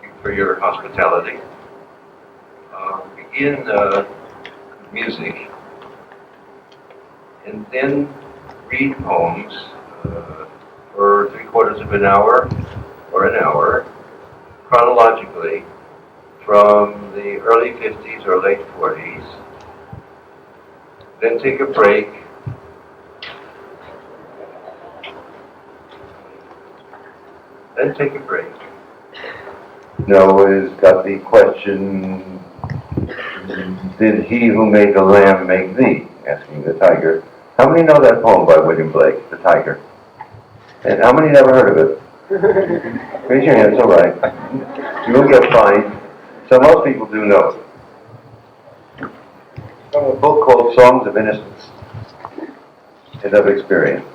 you for your hospitality. Begin music, and then read poems for 3/4 of an hour or an hour, chronologically, from the early 50s or late 40s. Then take a break. Then take a break. Noah's got the question, did he who made the lamb make thee? Asking the tiger. How many know that poem by William Blake, The Tiger? And how many never heard of it? Raise your hand, it's all right. You will get fined. So most people do know it. From a book called Songs of Innocence and of Experience.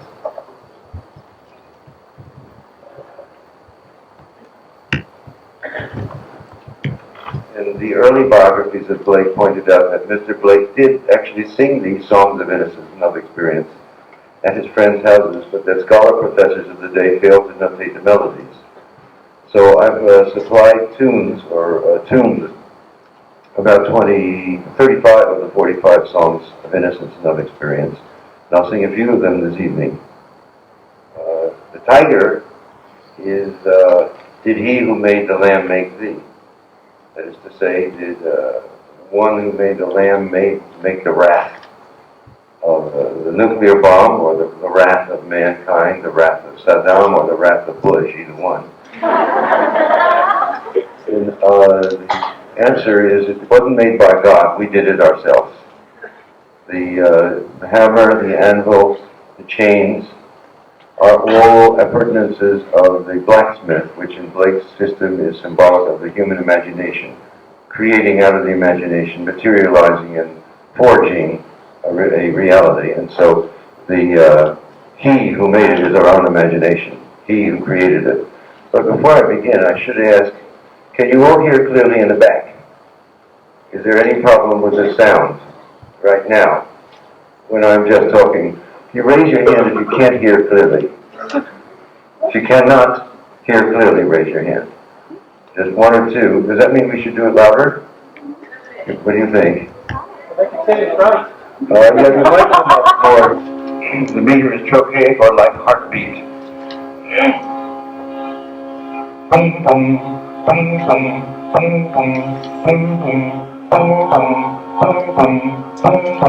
In the early biographies of Blake pointed out that Mr. Blake did actually sing these songs of innocence and of experience at his friends' houses, but that scholar professors of the day failed to notate the melodies. So I've supplied tunes, or tuned about 35 of the 45 songs of innocence and of experience. And I'll sing a few of them this evening. The tiger is, did he who made the lamb make thee? That is to say, did one who made the lamb make the wrath of the nuclear bomb, or the wrath of mankind, the wrath of Saddam, or the wrath of Bush, either one? And the answer is, it wasn't made by God, we did it ourselves. The hammer, the anvil, the chains are all appurtenances of the blacksmith, which in Blake's system is symbolic of the human imagination, creating out of the imagination, materializing and forging a reality. And so he who made it is our own imagination, he who created it. But before I begin, I should ask, can you all hear clearly in the back? Is there any problem with the sound right now when I'm just talking? You raise your hand if you can't hear clearly. If you cannot hear clearly, raise your hand. Just one or two. Does that mean we should do it louder? What do you think? I can say it right. Yeah, you might come up more. The meter is trochaic or like heartbeat. Bum bum bum bum bum bum bum bum bum bum bum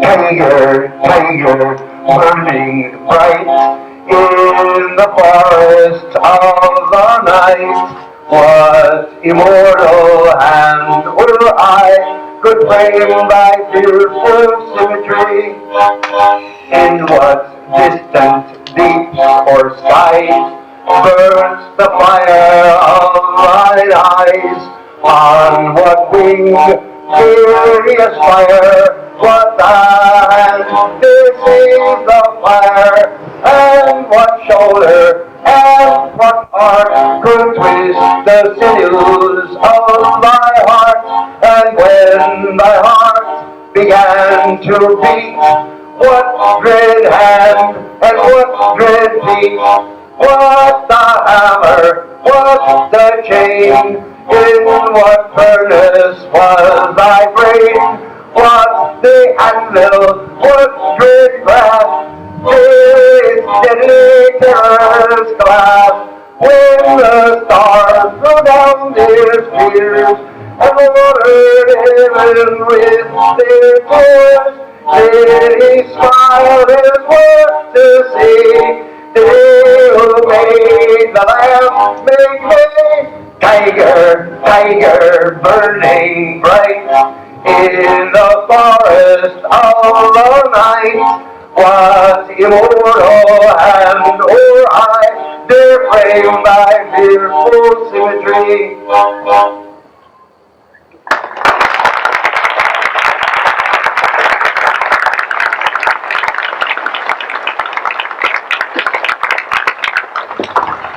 Tiger, tiger, burning bright in the forest of the night. What immortal hand or eye could frame thy fearful symmetry? In what distant deeps or skies burns the fire of thine eyes? On what wing do we aspire? What hand deceives the fire? And what shoulder and what art could twist the sinews of thy heart? And when thy heart began to beat, what dread hand and what dread feet? What the hammer? What the chain? In what furnace was thy brain? What the anvil? What dread grasp? Its deadly terrors clasp? When the stars threw down their spears and watered heaven with their tears, did he smile his work to see? Did he who made the lamb make me? Tiger, tiger, burning bright in the forest of the night. What immortal hand or eye dare frame thy fearful symmetry?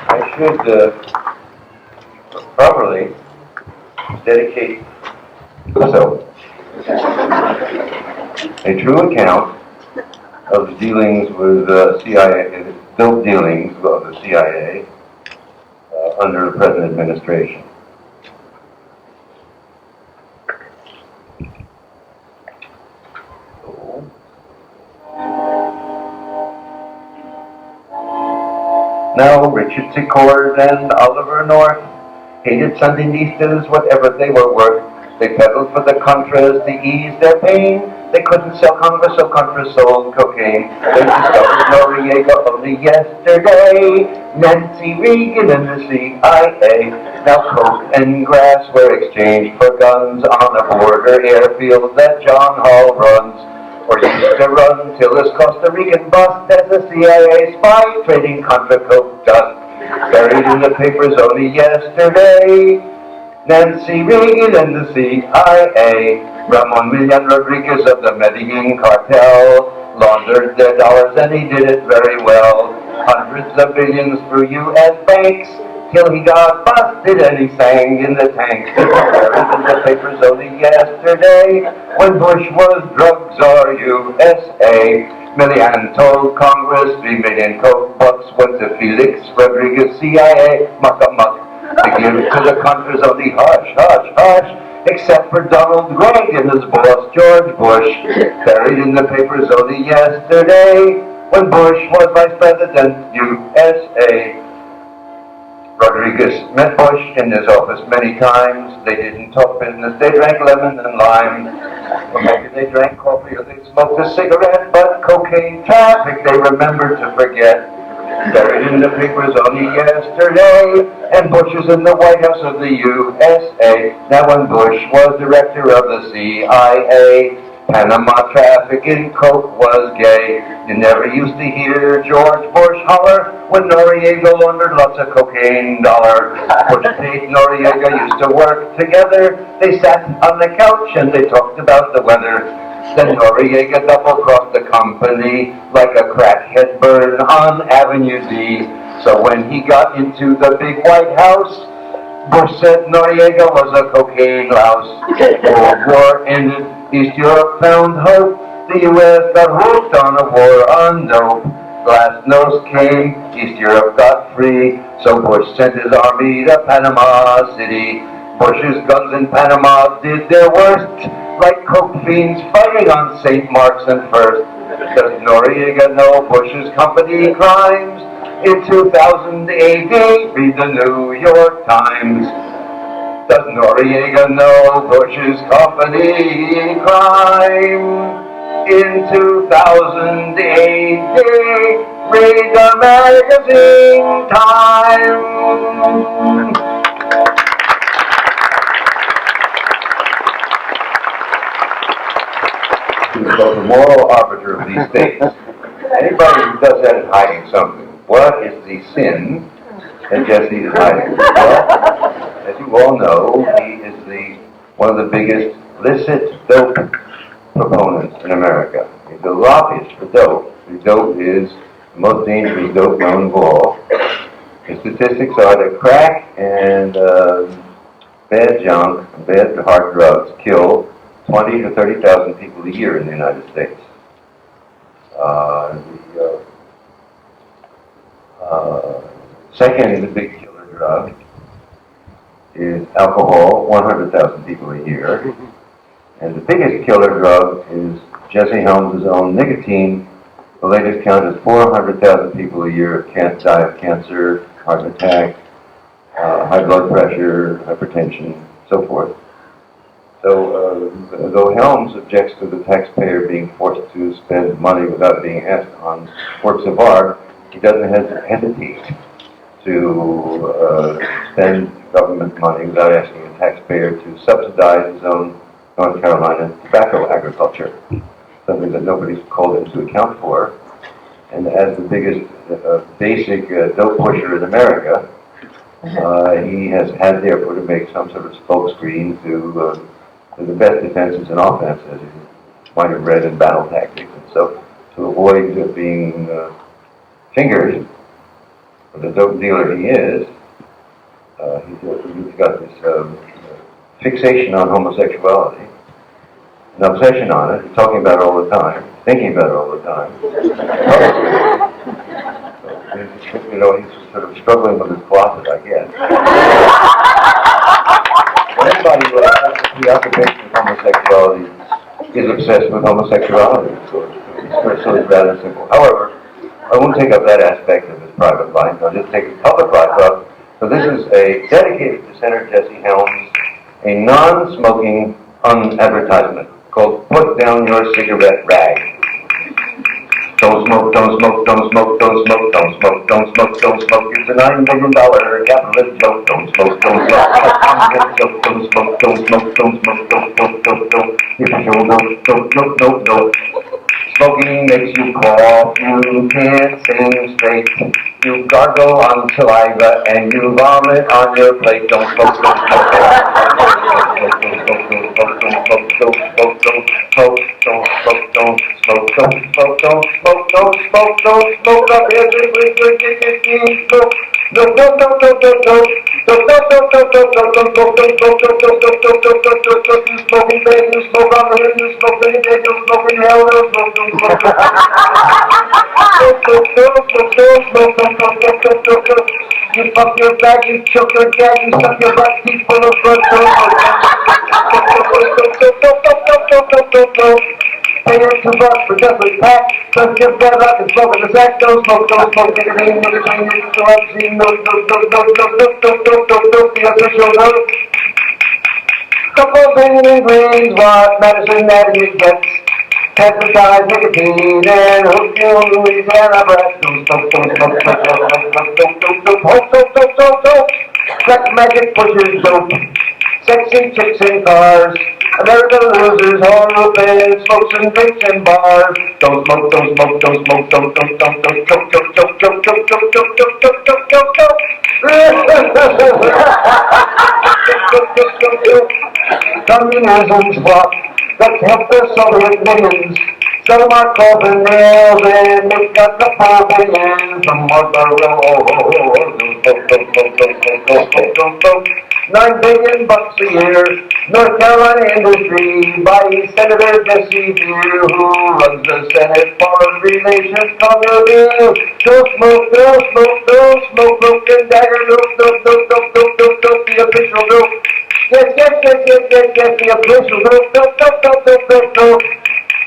I should properly dedicate myself. a true account of the dealings with CIA, dope dealings of the CIA under the present administration. Now Richard Secord and Oliver North hated Sandinistas whatever they were worth. They peddled for the Contras to ease their pain. They couldn't sell Congress, so Contras sold cocaine. They discovered Noriega only yesterday. Nancy Reagan and the CIA. Now coke and grass were exchanged for guns on a border airfield that John Hall runs. Or used to run till this Costa Rican bust as a CIA spy trading Contra Coke dust. Buried in the papers only yesterday. Nancy Reagan and the CIA. Ramon Millan Rodriguez of the Medellin cartel laundered their dollars, and he did it very well. Hundreds of billions through U.S. banks till he got busted and he sang in the tank. Buried in the papers only yesterday when Bush was drug czar USA. Millian told Congress 3 million coke bucks went to Felix Rodriguez CIA. Muck to give to the Contras only hush, hush, hush. Except for Donald Gregg and his boss George Bush. Buried in the papers only yesterday when Bush was Vice President USA. Rodriguez met Bush in his office many times. They didn't talk business. They drank lemon and lime. Or maybe they drank coffee or they smoked a cigarette. But cocaine traffic they remembered to forget. Buried in the papers only yesterday. And Bush is in the White House of the USA. Now when Bush was director of the CIA, Panama traffic in coke was gay. You never used to hear George Bush holler when Noriega laundered lots of cocaine dollar. Bush and Noriega used to work together. They sat on the couch and they talked about the weather. Then Noriega double-crossed the company like a crackhead burn on Avenue D. So when he got into the big White House, Bush said Noriega was a cocaine louse. World War ended. East Europe found hope. The U.S. got hooked on a war on dope. Glasnost came. East Europe got free. So Bush sent his army to Panama City. Bush's guns in Panama did their worst, like coke fiends fighting on St. Mark's and First. Does Noriega know Bush's company crimes? In 2000 AD, read the New York Times. Does Noriega know Bush's company crime? In 2000 AD, read the magazine Time. So the moral arbiter of these states. Anybody who does that is hiding something. What is the sin that Jesse is hiding? Well, as you all know, he is one of the biggest illicit dope proponents in America. He's a lobbyist for dope. The dope is the most dangerous dope known of all. His statistics are that crack and bad junk, bad hard drugs kill 20 to 30,000 people a year in the United States. Second big killer drug is alcohol, 100,000 people a year. And the biggest killer drug is Jesse Helms' own nicotine. The latest count is 400,000 people a year can't die of cancer, heart attack, high blood pressure, hypertension, so forth. So, though Helms objects to the taxpayer being forced to spend money without being asked on works of art, he doesn't hesitate to spend government money without asking the taxpayer to subsidize his own North Carolina tobacco agriculture, something that nobody's called into account for. And as the biggest basic dope pusher in America, he has had therefore to make some sort of smokescreen to the best defenses and offenses, as you might have read in Battle Tactics. And so, to avoid being fingered for the dope dealer he is, he's got this fixation on homosexuality. an obsession on it, talking about it all the time, thinking about it all the time. You know, he's sort of struggling with his closet, I guess. Anybody who has a preoccupation with homosexuality is obsessed with homosexuality. So it's rather simple. However, I won't take up that aspect of his private life. I'll just take his public life up. So this is a dedicated to Senator Jesse Helms, a non-smoking advertisement called "Put Down Your Cigarette Rag." Don't smoke, don't smoke, don't smoke, don't smoke, don't smoke, don't smoke, don't smoke. It's a $9 billion capitalist joke. Don't smoke, don't smoke, don't smoke, don't smoke, don't smoke, don't. If you don't. Smoking makes you cough, you can't sing straight. You gargle on saliva and you vomit on your plate. Don't smoke, don't smoke, smoke up every smoke. Smoking bed, you smoke on the hill, you smoke in the day, you smoke in hell, you smoke, you fuck your bag, you choke your gag, you suck your butt, teeth full of blood, pay your $2 for just a pack, suck your blood like a smoke in the sack, don't smoke, nicotine, the official note. Couple billion greens, what medicine that it gets. Pesticides, nicotine, and hook you on Louisiana breath. Don't. Black magic pushes dope. Sexy chicks in cars. American losers, horror fans, smokes and drinks in bars. Don't smoke, don't smoke, don't smoke, don't. Communism's what? Let's help the Soviet millions. Sell them our coffin nails and make us a $4 billion from Marlboro. $9 billion a year. North Carolina industry by Senator Jesse Deere, who runs the Senate Foreign Relations Committee. Don't smoke, broken dagger, the official dope. Yes, the official dope.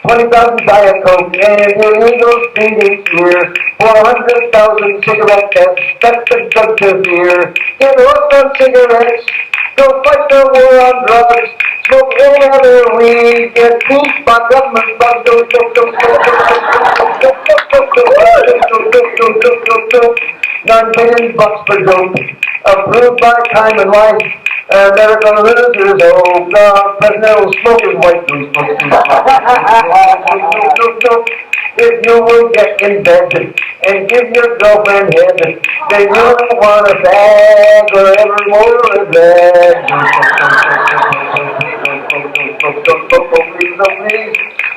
20,000 Diet Coke and illegal speeding here. 400,000 cigarette tests. That's the drug to fear. Get hooked on cigarettes. Go fight the war on drugs. Smoke any other weed. Get beat by government bugs. $9 billion per dope. Approved by Time and Life. American losers, oh God, President will smoke his white loose. If you will get in bed and give your girlfriend head, then you'll want a bag or every more a bag.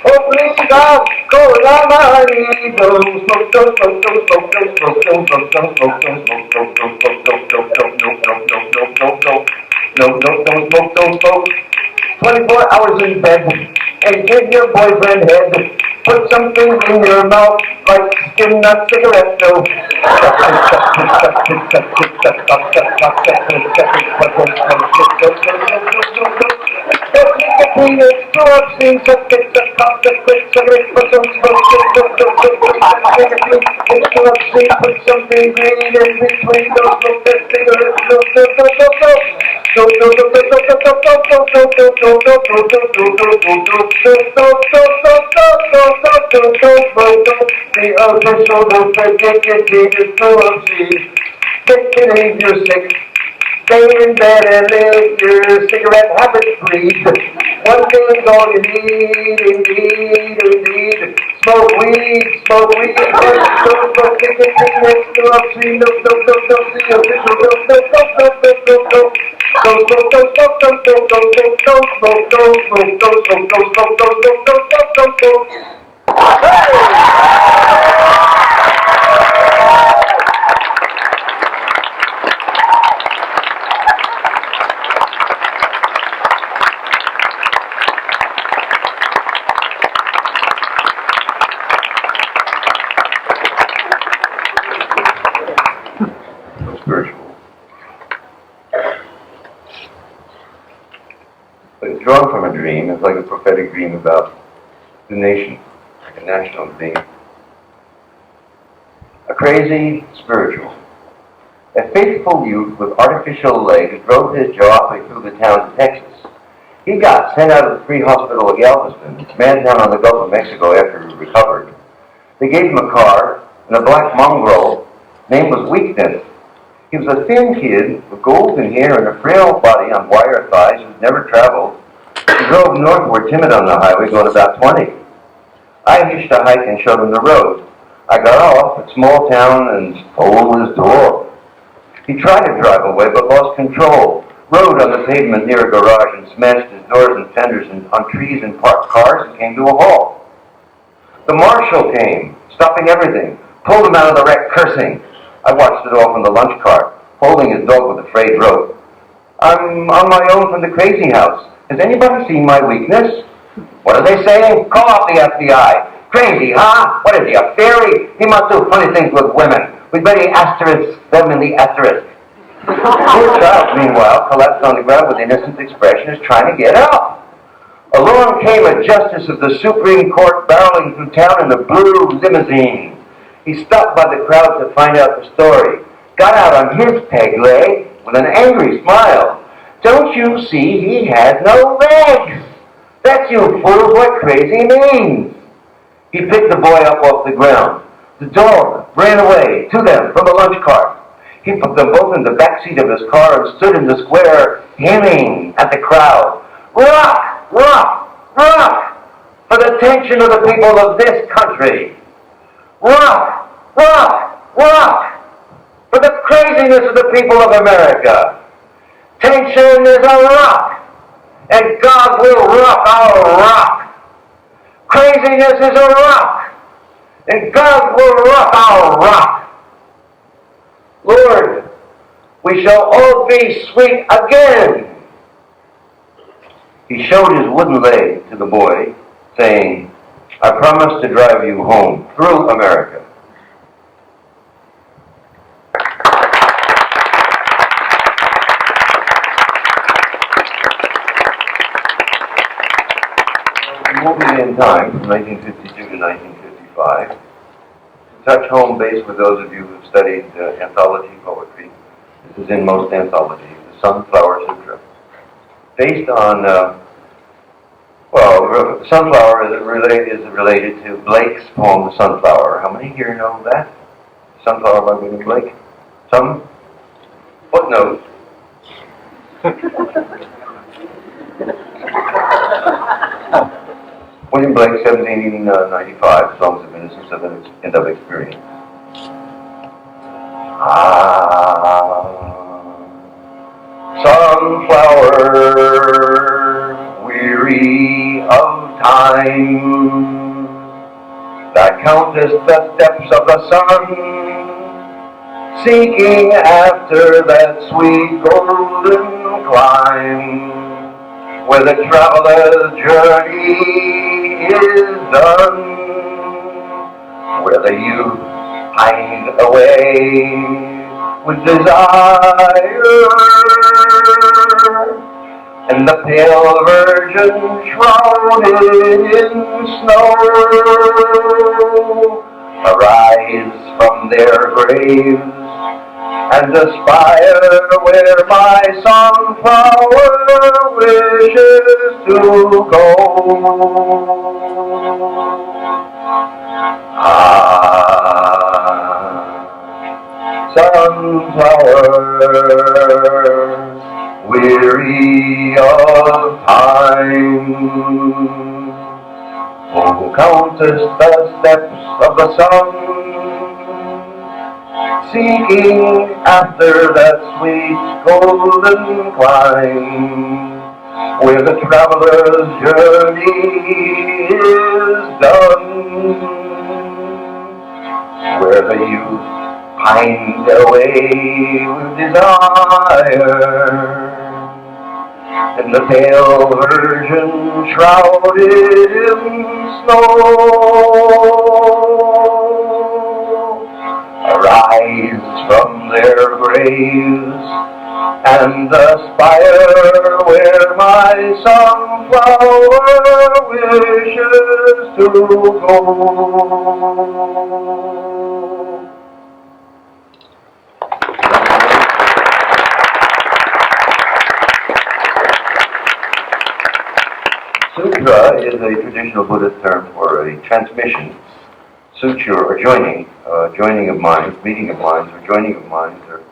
Oh please, God, go down my honey. Don't smoke. 24 hours in bed and give your boyfriend head. Put something in your mouth like skin nut cigarette dough. Put something green in between those the official don't forget your changes to obscene. Get you're sick. Stay in bed and live your cigarette habit free. One thing's all you need, indeed. Smoke weed. Don't get your thing next to obscene. The official don't. spiritual. But it's drawn from a dream. It's like a prophetic dream about the nation, like a national dream. A crazy spiritual. A faithful youth with artificial legs drove his jalopy through the town of Texas. He got sent out of the free hospital of Galveston, man down on the Gulf of Mexico after he recovered. They gave him a car and a black mongrel. Name was Weakness. He was a thin kid with golden hair and a frail body on wire thighs who'd never traveled. He drove northward timid on the highway going about 20. I hitched a hike and showed him the road. I got off at small town and stole his door. He tried to drive away but lost control. Rode on the pavement near a garage and smashed his doors and fenders on trees and parked cars and came to a halt. The marshal came, stopping everything, pulled him out of the wreck cursing. I watched it all from the lunch cart, holding his dog with a frayed rope. I'm on my own from the crazy house. Has anybody seen my weakness? What are they saying? Call up the FBI. Crazy, huh? What is he, a fairy? He must do funny things with women. We'd better asterisk them in the asterisk. Poor child, meanwhile, collapsed on the ground with innocent expression, is trying to get up. Along came a justice of the Supreme Court barreling through town in a blue limousine. He stopped by the crowd to find out the story. Got out on his peg leg with an angry smile. Don't you see he has no legs? That's you fools what crazy means. He picked the boy up off the ground. The dog ran away to them from the lunch cart. He put them both in the back seat of his car and stood in the square, hailing at the crowd. Rock! Rock! Rock! For the tension of the people of this country. Rock! Rock! Rock! For the craziness of the people of America. Tension is a rock, and God will rock our rock. Craziness is a rock, and God will rock our rock. Lord, we shall all be sweet again. He showed his wooden leg to the boy, saying, I promise to drive you home through America. Moving in time from 1952 to 1955, to touch home base with those of you who have studied anthology poetry. This is in most anthologies, the Sunflower Sutra. Based on, Sunflower is related to Blake's poem, The Sunflower. How many here know that? Sunflower by William Blake? Some? Footnote. William Blake, 1795, Songs of Innocence and of Experience. Sunflower, weary of time, that countest the steps of the sun, seeking after that sweet golden climb, where the traveler's journey is done, where the youth pined away with desire, and the pale virgin shrouded in snow arise from their graves and aspire where my sunflower wishes to go. Sunflower, weary of time, who countest the steps of the sun, seeking after that sweet golden climb, where the traveler's journey is done, where the youth pined away with desire, and the pale virgin shrouded in snow arise from their graves waves, and the spire where my sunflower wishes to go. Sutra is a traditional Buddhist term for a transmission, suture, or joining of minds, meeting of minds, or joining of minds, or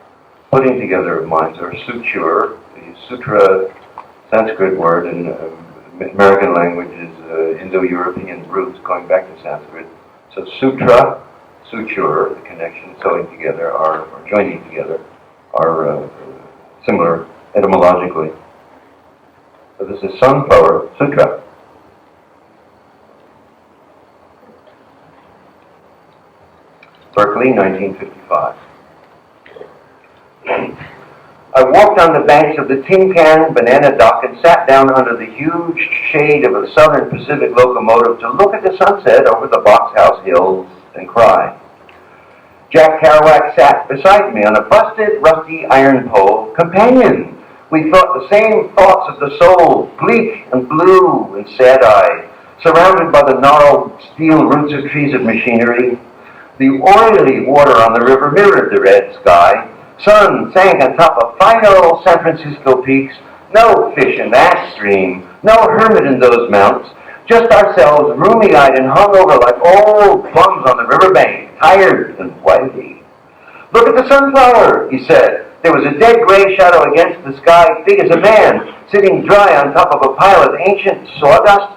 putting together of minds, or suture. The sutra, Sanskrit word in American language, is Indo-European roots going back to Sanskrit. So sutra, suture, the connection, sewing together, or joining together, are similar etymologically. So this is Sunflower Sutra. Berkeley, 1955. I walked on the banks of the Tin Can Banana Dock and sat down under the huge shade of a Southern Pacific locomotive to look at the sunset over the Box House hills and cry. Jack Kerouac sat beside me on a busted, rusty iron pole. Companion! We thought the same thoughts of the soul, bleak and blue and sad-eyed, surrounded by the gnarled steel roots of trees of machinery. The oily water on the river mirrored the red sky. Sun sank on top of fine old San Francisco peaks. No fish in that stream, no hermit in those mounts, just ourselves, roomy-eyed and hungover like old bums on the riverbank, tired and whitey. Look at the sunflower, he said. There was a dead gray shadow against the sky, big as a man, sitting dry on top of a pile of ancient sawdust.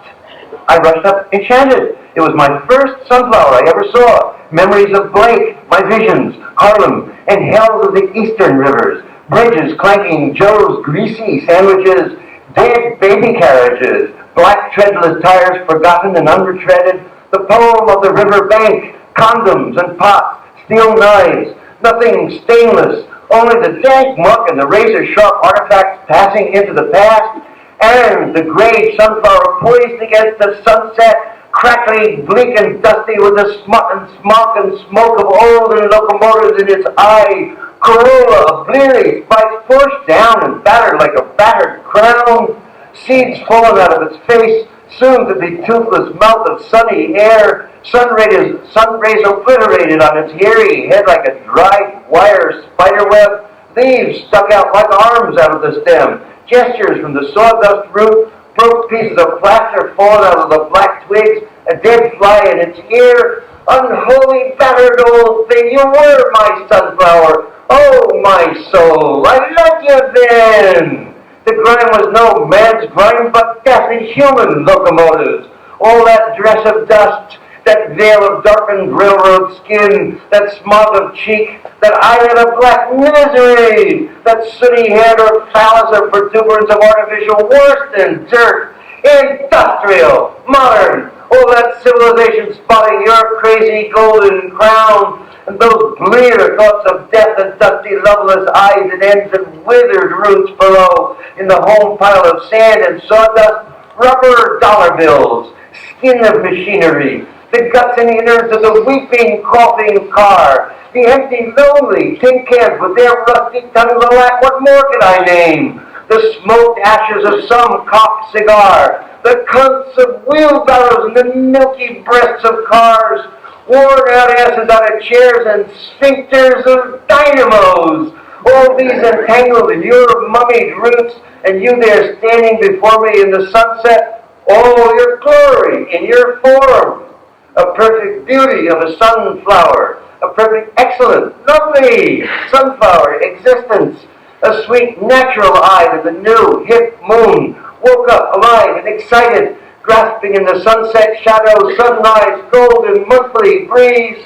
I rushed up, enchanted. It was my first sunflower I ever saw. Memories of Blake, my visions, Harlem, and hells of the eastern rivers. Bridges clanking Joe's greasy sandwiches, dead baby carriages, black treadless tires forgotten and undertreaded, the poem of the river bank, condoms and pots, steel knives, nothing stainless, only the dank muck and the razor-sharp artifacts passing into the past, and the gray sunflower poised against the sunset, crackly, bleak and dusty with the smog and smoke of olden locomotives in its eye, corolla of bleary spikes pushed down and battered like a battered crown, seeds fallen out of its face, soon to be toothless mouth of sunny air, sun rays obliterated on its hairy head like a dried wire spiderweb, leaves stuck out like arms out of the stem, gestures from the sawdust root, broke pieces of plaster fallen out of the black twigs, a dead fly in its ear. Unholy, battered old thing, you were my sunflower. Oh, my soul, I loved you then. The grime was no man's grime, but deathly human locomotives. All that dress of dust, that veil of darkened railroad skin, that smog of cheek, that eyelid of black misery, that sooty-haired or phallus of protuberance of artificial worse than dirt, industrial, modern, all that civilization spotting your crazy golden crown, and those blear thoughts of death and dusty, loveless eyes and ends and withered roots below, in the home pile of sand and sawdust, rubber dollar bills, skin of machinery, the guts and innards of the weeping, coughing car, the empty, lonely tin cans with their rusty tongues alack, what more can I name? The smoked ashes of some cocked cigar, the cunts of wheelbarrows and the milky breasts of cars, worn out asses out of chairs and sphincters of dynamos, all these entangled in your mummied roots, and you there standing before me in the sunset, all your glory in your form, a perfect beauty of a sunflower, a perfect, excellent, lovely sunflower existence, a sweet natural eye to the new, hip moon, woke up, alive and excited, grasping in the sunset shadow, sunrise, golden, monthly breeze.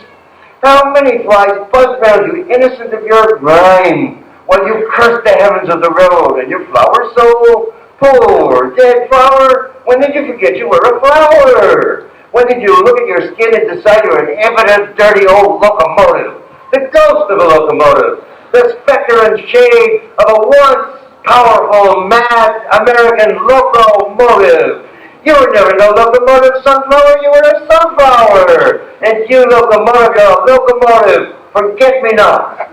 How many flies buzz round you, innocent of your grime, while you curse the heavens of the road and your flower soul? Poor dead flower, when did you forget you were a flower? When did you look at your skin and decide you're an impotent, dirty old locomotive? The ghost of a locomotive, the specter and shade of a once powerful, mad American locomotive. You were never no locomotive, sunflower, you were a sunflower. And you, locomotive, you're a locomotive, forget-me-not.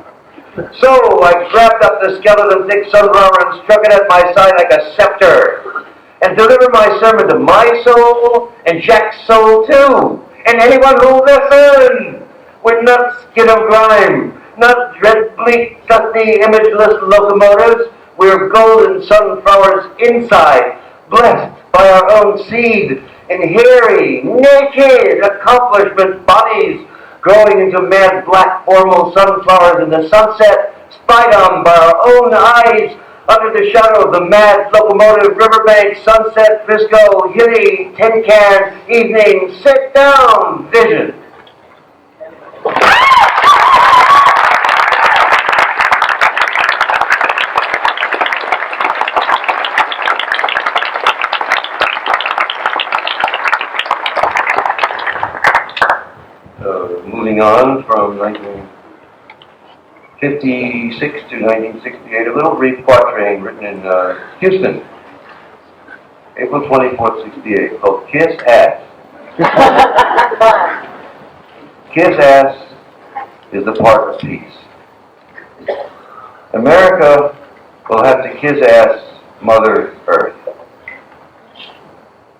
So I grabbed up the skeleton thick sunflower and struck it at my side like a scepter, and delivered my sermon to my soul and Jack's soul too, and anyone who'll listen. We're not skin of grime, not dread bleak, dusty, imageless locomotives. We're golden sunflowers inside, blessed by our own seed, in hairy, naked accomplishment bodies, growing into mad black formal sunflowers in the sunset, spied on by our own eyes, under the shadow of the mad locomotive riverbank, sunset, Frisco, hilly, tin can, evening, sit down, vision. Moving on from 1956 to 1968, a little brief quatrain written in Houston, April 24th, 68, called Kiss Ass. Kiss ass is the part of peace. America will have to kiss ass Mother Earth.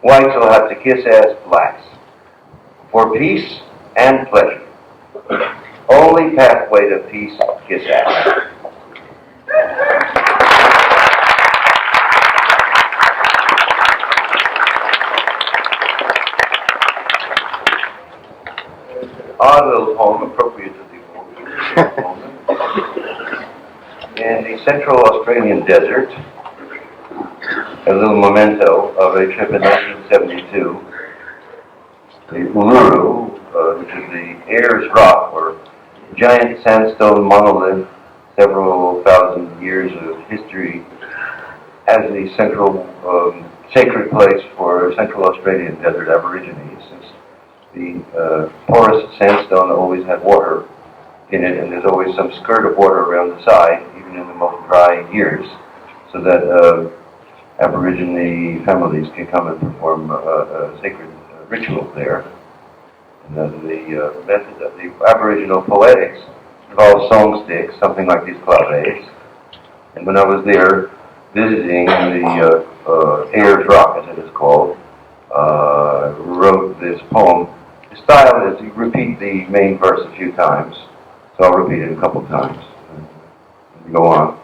Whites will have to kiss ass blacks. For peace and pleasure. Only pathway to peace, kiss ass. Odd little poem appropriate to the moment. In the Central Australian desert, a little memento of a trip in 1972, the Uluru, which is the Ayers Rock, or giant sandstone monolith, several thousand years of history, as the central sacred place for Central Australian desert Aborigines, since the porous sandstone always had water in it, and there's always some skirt of water around the side, even in the most dry years, so that Aborigine families can come and perform a sacred ritual there. And the method of the Aboriginal poetics involves song sticks, something like these claves. And when I was there visiting the Ayers Rock, as it is called, wrote this poem. The style is you repeat the main verse a few times, so I'll repeat it a couple times. And go on.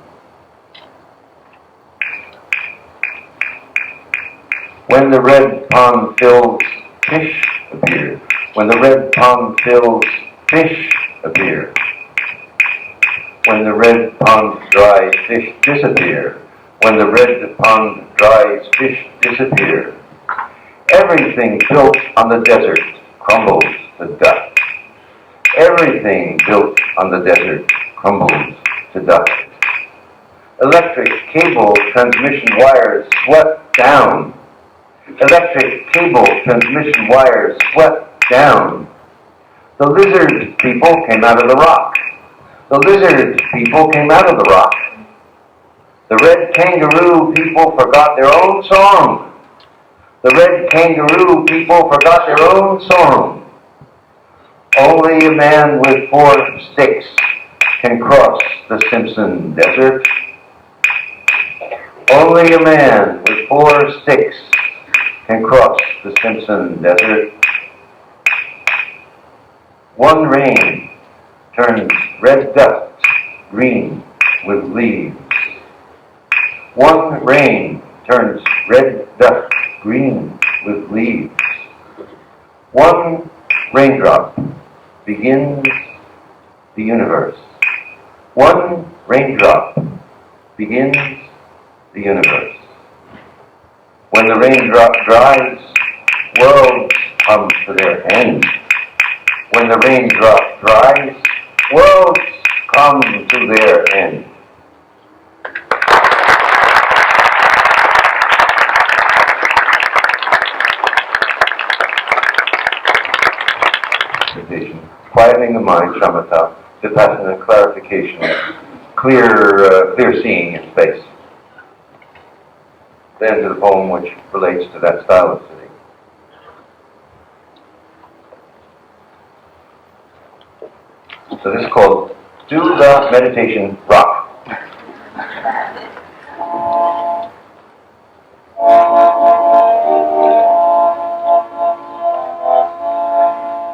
When the red pond fills, fish appear. When the red pond fills, fish appear. When the red pond dries, fish disappear. When the red pond dries, fish disappear. Everything built on the desert crumbles to dust. Everything built on the desert crumbles to dust. Electric cable transmission wires swept down. Electric cable transmission wires swept down. The lizard people came out of the rock. The lizard people came out of the rock. The red kangaroo people forgot their own song. The red kangaroo people forgot their own song. Only a man with 4 sticks can cross the Simpson Desert. Only a man with 4 sticks can cross the Simpson Desert. One rain turns red dust green with leaves. One rain turns red dust green with leaves. One raindrop begins the universe. One raindrop begins the universe. When the raindrop dries, worlds come to their end. When the raindrop dries, worlds come to their end. Quietening the mind, shamatha, vipassana, clarification, clear seeing in space. Then to the poem which relates to that style of sitting. So this is called Do the meditation rock.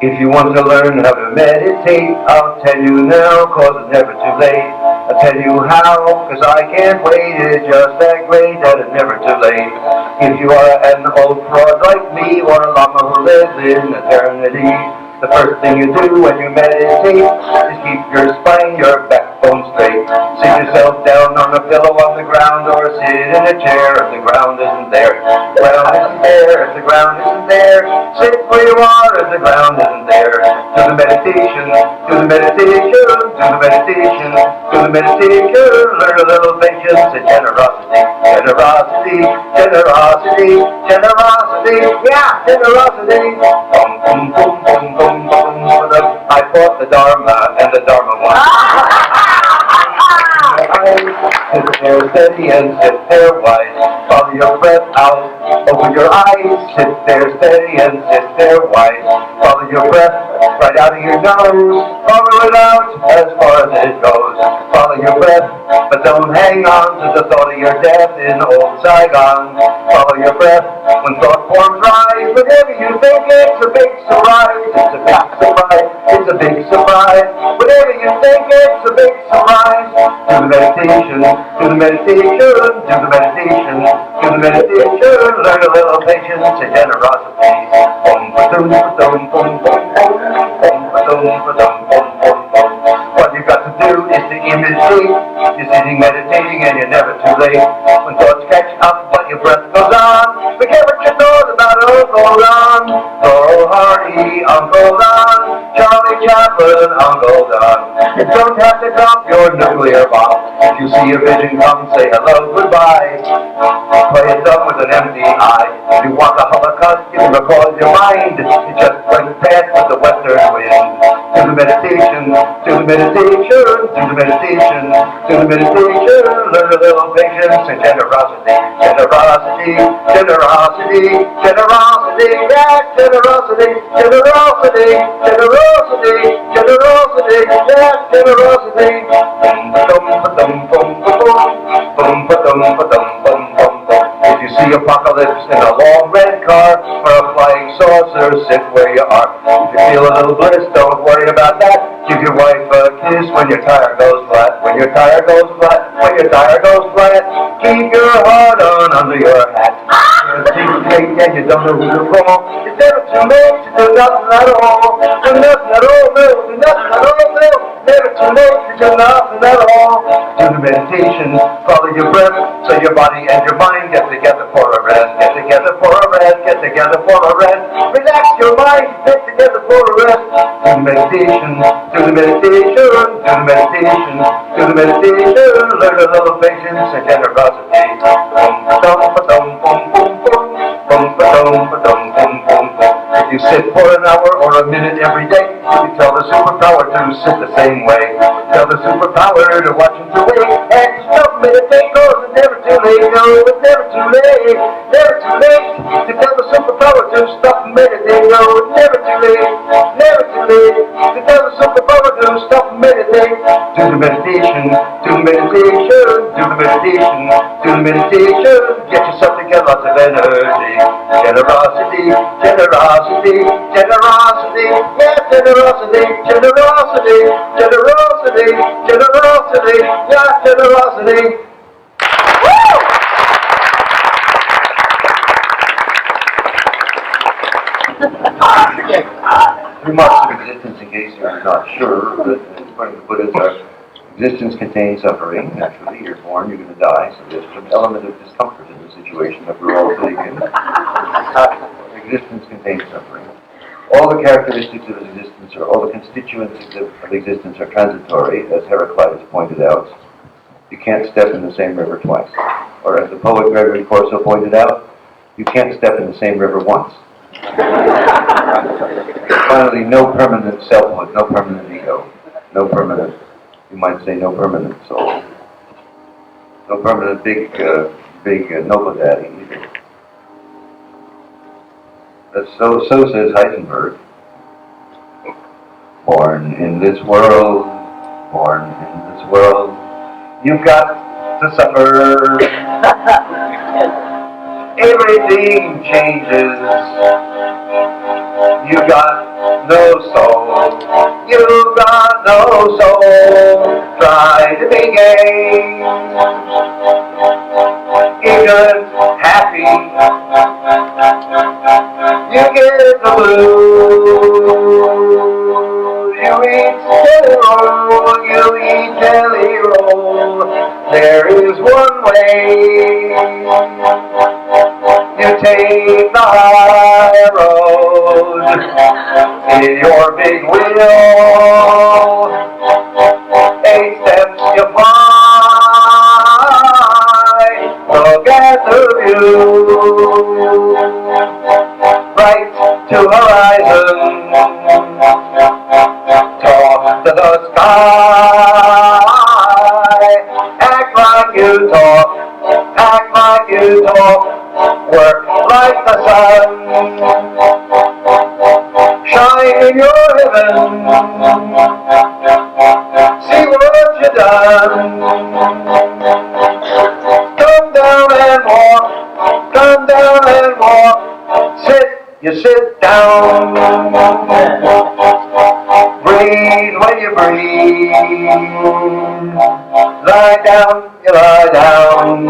If you want to learn how to meditate, I'll tell you now, 'cause it's never too late. I'll tell you how, 'cause I can't wait. It's just that great that it's never too late. If you are an old fraud like me, or a llama who lives in eternity, the first thing you do when you meditate is keep your spine, your backbone straight. Sit yourself down on a pillow on the ground, or sit in a chair if the ground isn't there. The ground isn't there if the ground isn't there. Sit where you are if the ground isn't there. Do the meditation, do the meditation, do the meditation, do the meditation. Learn a little patience and generosity, generosity, generosity, generosity. Yeah, generosity. Boom, boom, boom, boom, boom. I fought the Dharma and the Dharma won. Sit there steady and sit there wise. Follow your breath out, open your eyes. Sit there steady and sit there wise. Follow your breath right out of your nose. Follow it out as far as it goes. Follow your breath, but don't hang on to the thought of your death in old Saigon. Follow your breath when thought forms rise. Whatever you think, it's a big surprise. It's a big surprise. It's a big surprise. Whatever you think, it's a big surprise. Do the meditation, do the meditation, do the meditation, do the meditation. Learn a little patience and generosity. Boom, ba-dum, ba-dum, boom, boom, boom. Boom, ba-dum, ba-dum, boom, boom, boom. What you got to do is to imitate. You're sitting meditating and you're never too late. When thoughts catch up but your breath goes on, forget what you thought about Uncle Don. Go Hardy, Uncle Don. Charlie Chaplin, Uncle Don. You don't have to drop your nuclear bomb. If you see a vision come, say hello, goodbye. Play it dumb with an empty eye. If you want the Holocaust, you can record your mind. It just went past with the western wind. Do the meditation, do the meditation, do the meditation, do the meditation. Learn a little patience and generosity, generosity, generosity, generosity, yeah, generosity, generosity, generosity, generosity, yeah, generosity. Boom, ba-dum, boom, boom, ba-dum, ba-dum, boom, boom. If you see apocalypse in a long red car or a flying saucer, sit where you are. If you feel a little bliss, don't worry about that. Give your wife a kiss when your tire goes flat. When your tire goes flat, when your tire goes flat, keep your heart on under your hat. You're thinking and you don't know who to call. It's never too late to do nothing at all. Do nothing at all, no, do nothing at all, no. Never too late to do nothing at all. Do the meditation, follow your breath, so your body and your mind get together for a rest. Get together for a rest, get together for a rest. Relax your mind, get together for a rest. Do the meditation, do the meditation, do the meditation, do the meditation. Learn a little patience and generosity. Boom, ba-dum, ba-dum, boom, boom, boom. Boom, ba-dum, ba-dum, boom, boom, boom. If you sit for an hour or a minute every day, you tell the superpower to sit the same way. Tell the superpower to watch him to wait. And stop meditate, 'cause it's never too late. No, it's never too late. Never too late to tell the superpower to stop meditating. No, it's never too late. Never too late to tell the superpower to stop meditating. Do the meditation, do the meditation, do the meditation, do the meditation. Get yourself together, lots of energy. Generosity, generosity, generosity, yeah, generosity, generosity, generosity, generosity, yeah, generosity. Remarks of existence, in case you're not sure, but according to Buddhism, existence contains suffering. Naturally, you're born, you're going to die, so there's an element of discomfort in the situation that we're all sitting in. Existence contains suffering. All the characteristics of existence, or all the constituents of existence, are transitory, as Heraclitus pointed out. You can't step in the same river twice. Or as the poet Gregory Corso pointed out, you can't step in the same river once. Finally, no permanent selfhood, no permanent ego, no permanent, you might say, no permanent soul, no permanent big noble daddy either. So says Heisenberg. Born in this world, born in this world. You've got to suffer. Everything changes. You got no soul. You got no soul. Try to be gay. Even happy. You get the blues. You eat jelly roll. You eat jelly roll. There is one way. You take the high road in your big wheel. 8 steps you fly. Look at the view. Right to horizon. Talk to the sky. Act like you talk. Act like you talk. Work like the sun. Shine in your heaven. See what you've done. Come down and walk. Come down and walk. Sit, you sit down. Breathe when you breathe. Lie down, you lie down.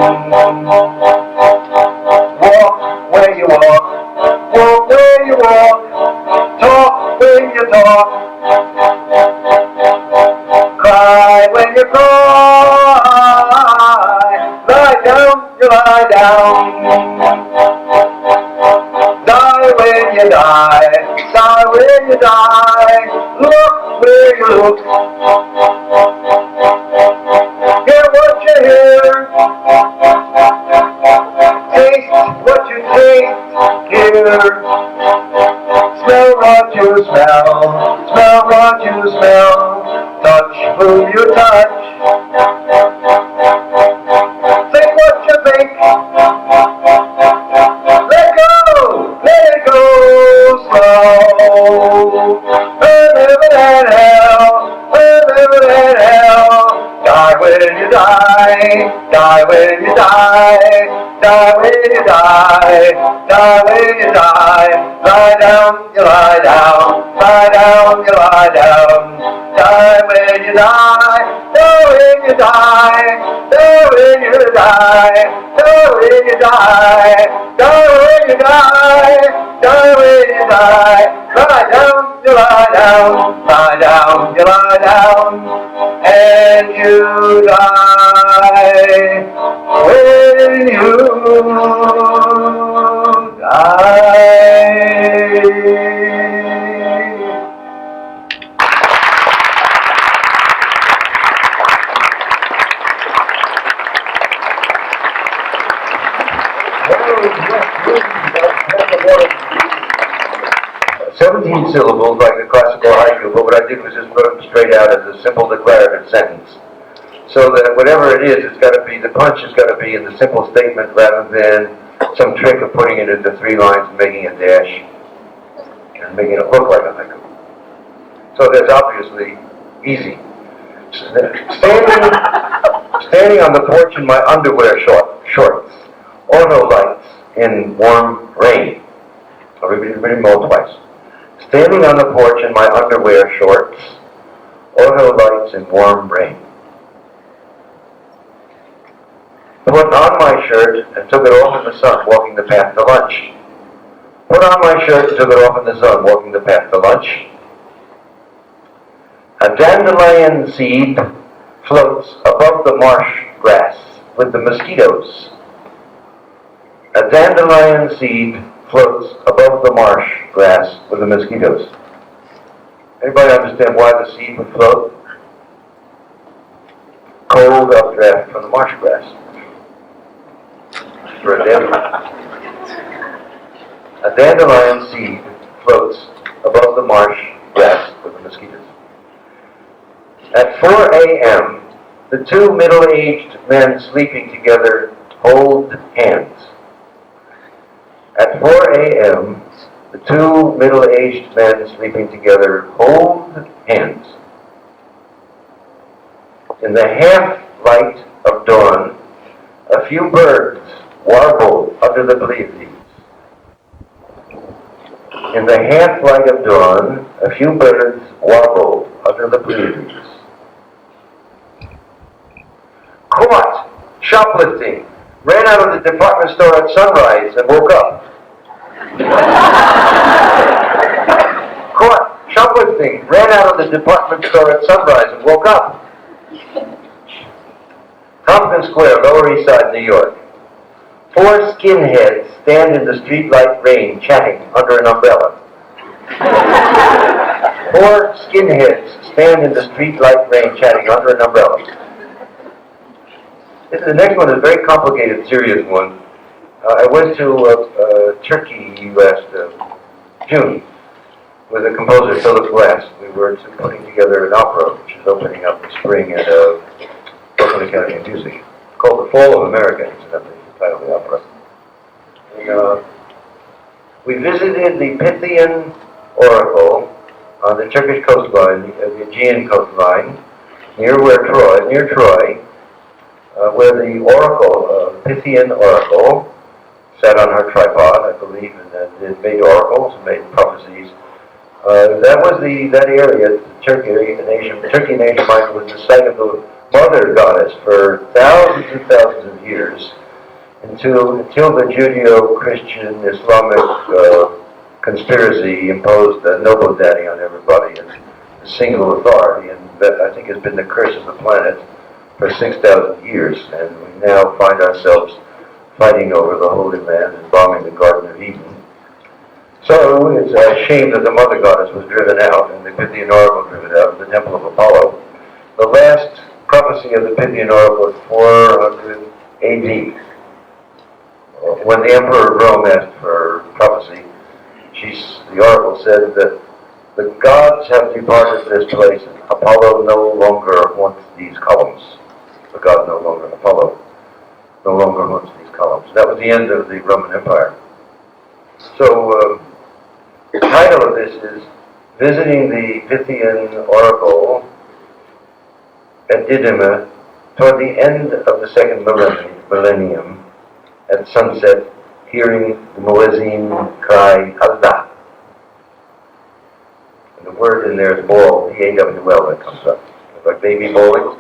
Walk where you walk. Walk where you walk. Talk when you talk. Cry when you cry. Lie down, you lie down. Die when you die. Die when you die. Look where you look. Hear what you hear. Taste what you taste. Hear. Smell what you smell. Smell what you smell. Touch who you touch. Think what you think. Let go. Let it go slow. Heaven and hell. Heaven and hell. Die when you die. Die when you die. Die when you die. Die when you die. Lie down, you lie down. Lie down, you lie down. Die when you die. Die when you die. Die when you die. Die when you die. Die when you die. Die when you die. Lie down, you lie down. Lie down, you lie down. And you die when you die. Seventeen syllables like a classical haiku, but what I did was just put them straight out as a simple declarative sentence. So that whatever it is, it's got to be, the punch has got to be in the simple statement rather than some trick of putting it into 3 lines and making a dash and making it look like a haiku. So that's obviously easy. Standing on the porch in my underwear shorts, auto lights in warm rain. I'll read them all twice. Standing on the porch in my underwear shorts, auto lights in warm rain. Put on my shirt and took it off in the sun, walking the path to lunch. Put on my shirt and took it off in the sun, walking the path to lunch. A dandelion seed floats above the marsh grass with the mosquitoes. A dandelion seed floats above the marsh grass with the mosquitoes. Anybody understand why the seed would float? Cold updraft from the marsh grass. For a dandelion. A dandelion seed floats above the marsh grass with the mosquitoes. At 4 a.m., the 2 middle-aged men sleeping together hold hands. At 4 a.m., the 2 middle-aged men sleeping together hold hands. In the half-light of dawn, a few birds warbled under the leaves. In the half-light of dawn, a few birds warbled under the leaves. Caught shoplifting, ran out of the department store at sunrise and woke up. Caught shoplifting, ran out of the department store at sunrise and woke up. Tompkins Square, Lower East Side, New York. 4 skinheads stand in the streetlight rain chatting under an umbrella. 4 skinheads stand in the streetlight rain chatting under an umbrella. The next one is a very complicated, serious one. I went to Turkey last June with the composer Philip Glass. We were putting together an opera, which is opening up in spring at Brooklyn Academy of Music, called The Fall of America, incidentally, the title of the opera. And, we visited the Pythian Oracle on the Turkish coastline, the Aegean coastline, near Troy, where the oracle, Pythian Oracle, sat on her tripod, I believe, and made oracles, made prophecies. That area, Turkey and Asia Minor, was the site of the mother goddess for thousands and thousands of years, until the Judeo-Christian Islamic conspiracy imposed a noble daddy on everybody and a single authority, and that, I think, has been the curse of the planet for 6,000 years, and we now find ourselves fighting over the Holy Land and bombing the Garden of Eden. So it's a shame that the mother goddess was driven out and the Pythian Oracle driven out of the Temple of Apollo. The last prophecy of the Pythian Oracle was 400 AD. When the Emperor of Rome asked for prophecy, the oracle said that the gods have departed this place and Apollo no longer wants these columns. The god Apollo, no longer wants these columns. That was the end of the Roman Empire. So the title of this is Visiting the Pythian Oracle at 𝙒𝙚𝙚𝙧𝙚 toward the end of the second millennium, at sunset, hearing the muezzin cry Allah. And the word in there is ball, B-A-W-L, that comes up. It's like baby bowling.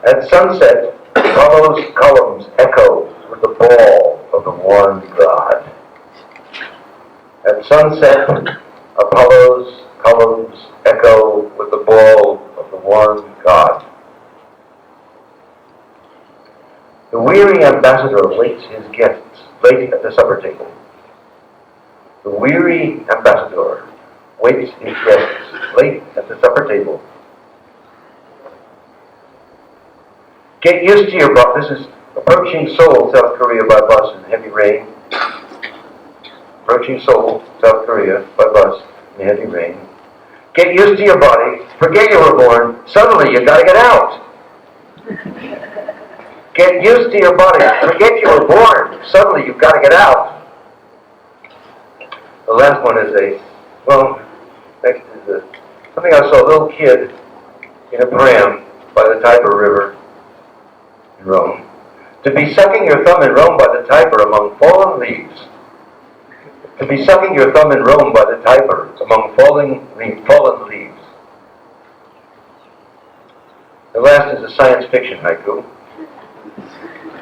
At sunset, Apollo's columns echo with the ball of the one God. At sunset, Apollo's columns echo with the ball of the one God. The weary ambassador waits his guests late at the supper table. The weary ambassador waits his guests late at the supper table. Get used to your bus. This is approaching Seoul, South Korea by bus in heavy rain. Approaching Seoul, South Korea by bus in heavy rain. Get used to your body. Forget you were born. Suddenly you gotta get out. Get used to your body. Forget you were born. Suddenly you've got to get out. The last one is something I saw a little kid in a pram by the Tiber River in Rome. To be sucking your thumb in Rome by the Tiber among fallen leaves. To be sucking your thumb in Rome by the Tiber among fallen leaves. The last is a science fiction haiku.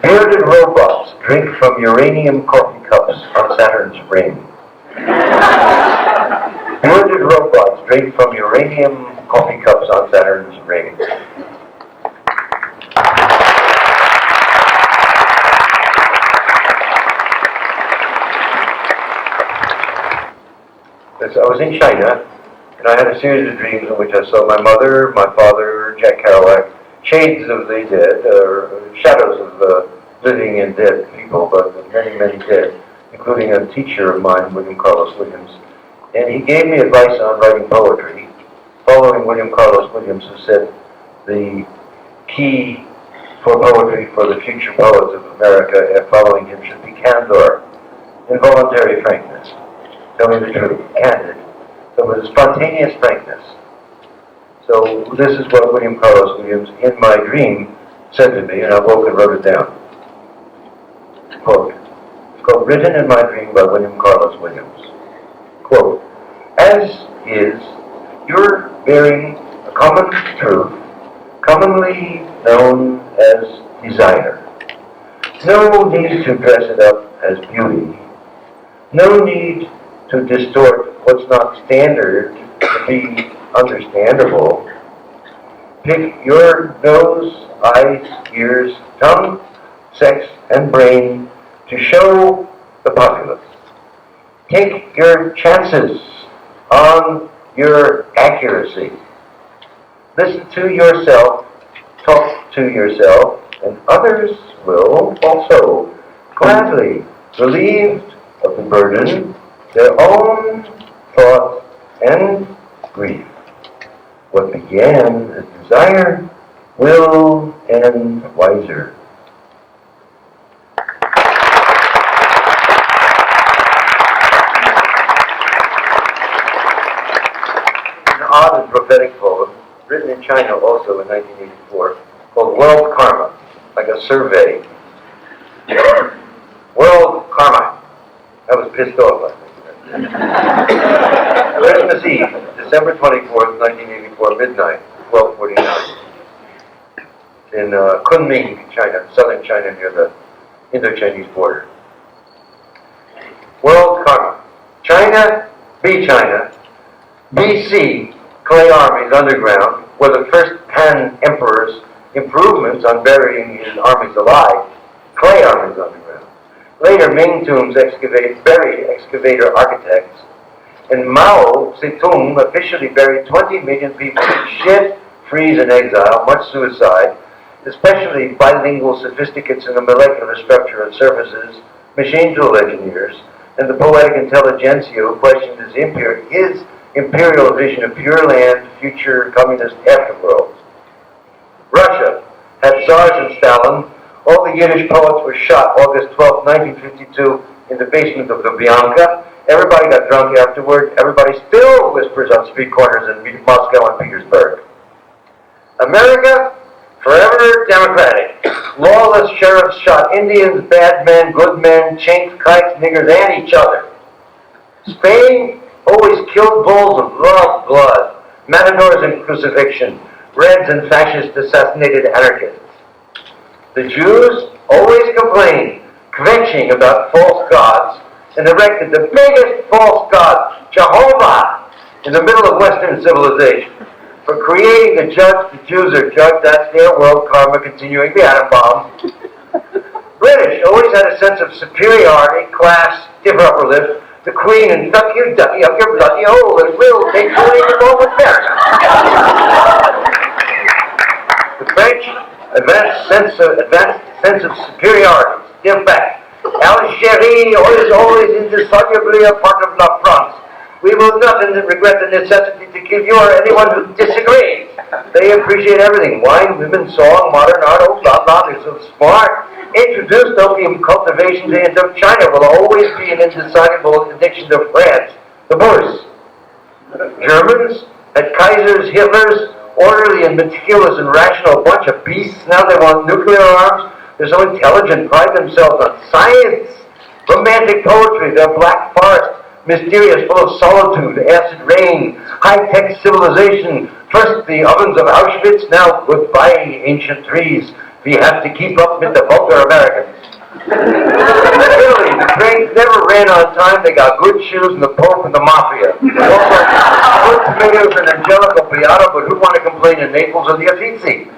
Bearded robots drink from uranium coffee cups on Saturn's ring. Bearded robots drink from uranium coffee cups on Saturn's ring. I was in China, and I had a series of dreams in which I saw my mother, my father, Jack Kerouac, shades of the dead, or shadows of living and dead people, but many, many dead, including a teacher of mine, William Carlos Williams. And he gave me advice on writing poetry, following William Carlos Williams, who said the key for poetry for the future poets of America, following him, should be candor, involuntary frankness, telling the truth, candid, so with a spontaneous frankness. So this is what William Carlos Williams, in my dream, said to me, and I woke and wrote it down. Quote, it's called Written in My Dream by William Carlos Williams. Quote, as is, you're bearing a common truth, commonly known as desire. No need to dress it up as beauty. No need to distort what's not standard to be understandable. Pick your nose, eyes, ears, tongue, sex, and brain to show the populace. Take your chances on your accuracy. Listen to yourself, talk to yourself, and others will also gladly, relieved of the burden, their own thought and grief. What began as desire will end wiser. An odd and prophetic poem, written in China also in 1984, called World Karma, like a survey. World Karma. I was pissed off, I think. Christmas Eve, December 24th, 1984, midnight, 12:49. In Kunming, China, southern China, near the Indo-Chinese border. World Karma. China, China, BC, clay armies underground, were the first Han emperor's improvements on burying his armies alive, clay armies underground. Later, Ming tombs buried excavator architects, and Mao Zedong officially buried 20 million people in shit, freeze, and exile, much suicide, especially bilingual sophisticates in the molecular structure and surfaces, machine tool engineers, and the poetic intelligentsia who questioned his imperial vision of pure land, future communist afterworld. Russia had Tsars and Stalin. All the Yiddish poets were shot August 12, 1952, in the basement of the Bianca. Everybody got drunk afterward. Everybody still whispers on street corners in Moscow and Petersburg. America, forever democratic. Lawless sheriffs shot Indians, bad men, good men, chinks, kites, niggers, and each other. Spain always killed bulls of love, blood, matadors and crucifixion, Reds and fascists assassinated anarchists. The Jews always complained, kvetching about false gods, and erected the biggest false god, Jehovah, in the middle of Western civilization. For creating the judge, the Jews are judged. That's their world karma, continuing the atom bomb. British always had a sense of superiority, class, stiff upper lip. The Queen and duck you ducky up your bloody hole and will take you in over America. The French advanced sense of superiority, stiff back. Algérie always indissolubly a part of La France. We will not regret the necessity to kill you or anyone who disagrees. They appreciate everything. Wine, women, song, modern art, oh blah blah, they're so smart. Introduced opium cultivation to Indochina will always be an indissoluble addiction to France. The Boers. Germans had Kaisers, Hitlers, orderly and meticulous and rational bunch of beasts. Now they want nuclear arms. They're so intelligent, pride themselves on science. Romantic poetry, their black forest. Mysterious, full of solitude, acid rain, high-tech civilization. First the ovens of Auschwitz, now goodbye ancient trees. We have to keep up with the vulgar Americans. Italy, the trains never ran on time. They got good shoes and the Pope and the Mafia. Also, good tomatoes and Angelico Piano, but who'd want to complain in Naples or the Uffizi?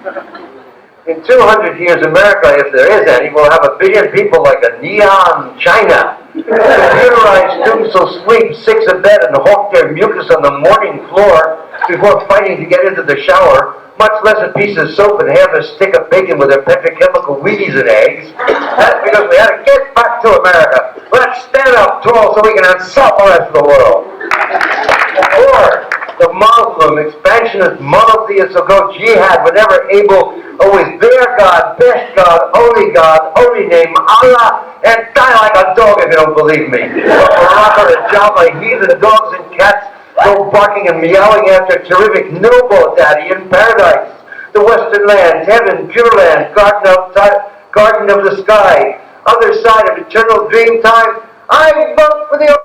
In 200 years, America, if there is any, will have 1 billion people like a neon China. Computerized students will sleep 6 in bed and hawk their mucus on the morning floor before fighting to get into the shower, much less a piece of soap and half a stick of bacon with their petrochemical Wheaties and eggs. That's because we had to get back to America. Let's stand up tall so we can insult the rest of the world. Or the Muslim expansionist monotheists will go jihad whenever able, always their God, best God, only name Allah, and die like a dog if you don't believe me. But Morocco and Java, heathen dogs and cats, go barking and meowing after a terrific noble daddy in paradise. The western lands, heaven, pure land, garden of the sky, other side of eternal dream time. I vote for the